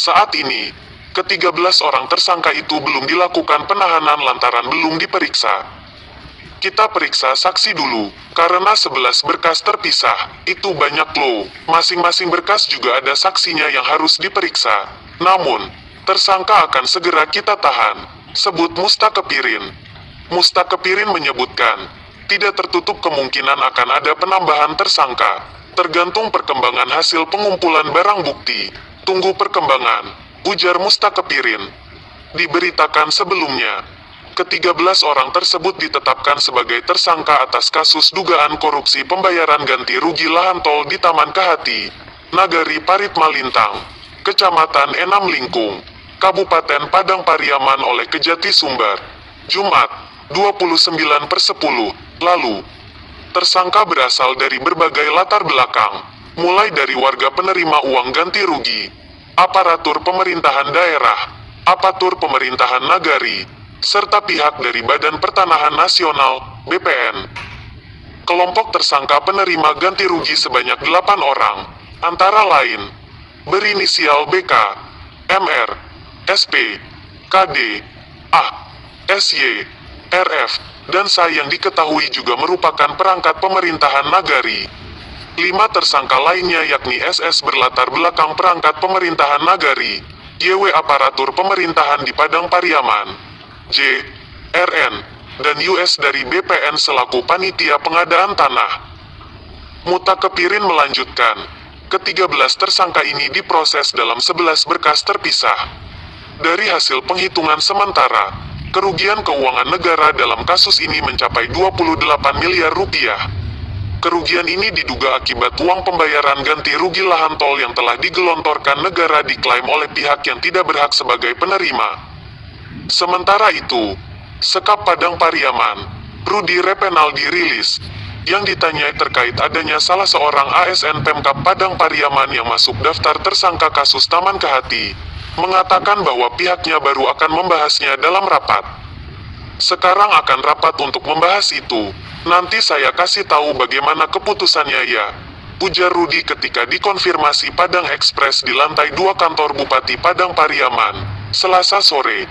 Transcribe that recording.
Saat ini, ke-13 orang tersangka itu belum dilakukan penahanan lantaran belum diperiksa. Kita periksa saksi dulu, karena 11 berkas terpisah, itu banyak loh. Masing-masing berkas juga ada saksinya yang harus diperiksa. Namun, tersangka akan segera kita tahan. Sebut Mustakepirin. Mustakepirin menyebutkan, tidak tertutup kemungkinan akan ada penambahan tersangka. Tergantung perkembangan hasil pengumpulan barang bukti. Tunggu perkembangan, ujar Mustakepirin. Diberitakan sebelumnya, ke-13 orang tersebut ditetapkan sebagai tersangka atas kasus dugaan korupsi pembayaran ganti rugi lahan tol di Taman Kahati, Nagari Parit Malintang, Kecamatan Enam Lingkung, Kabupaten Padang Pariaman oleh Kejati Sumbar, Jumat, 29/10, lalu. Tersangka berasal dari berbagai latar belakang, mulai dari warga penerima uang ganti rugi, aparatur pemerintahan daerah, aparatur pemerintahan nagari, serta pihak dari Badan Pertanahan Nasional, BPN. Kelompok tersangka penerima ganti rugi sebanyak 8 orang, antara lain, berinisial BK, MR, SP, KD, A, SY, RF, dan saya yang diketahui juga merupakan perangkat pemerintahan nagari. 5 tersangka lainnya yakni SS berlatar belakang perangkat pemerintahan nagari, YW aparatur pemerintahan di Padang Pariaman, J, RN, dan US dari BPN selaku panitia pengadaan tanah. Mustakepirin melanjutkan, ke-13 tersangka ini diproses dalam 11 berkas terpisah. Dari hasil penghitungan sementara, kerugian keuangan negara dalam kasus ini mencapai 28 miliar rupiah. Kerugian ini diduga akibat uang pembayaran ganti rugi lahan tol yang telah digelontorkan negara diklaim oleh pihak yang tidak berhak sebagai penerima. Sementara itu, Sekap Padang Pariaman, Rudi Repenal dirilis, yang ditanyai terkait adanya salah seorang ASN Pemkab Padang Pariaman yang masuk daftar tersangka kasus Taman Kahati, mengatakan bahwa pihaknya baru akan membahasnya dalam rapat. Sekarang akan rapat untuk membahas itu, nanti saya kasih tahu bagaimana keputusannya ya, ujar Rudi ketika dikonfirmasi Padang Express di lantai 2 kantor Bupati Padang Pariaman, Selasa sore.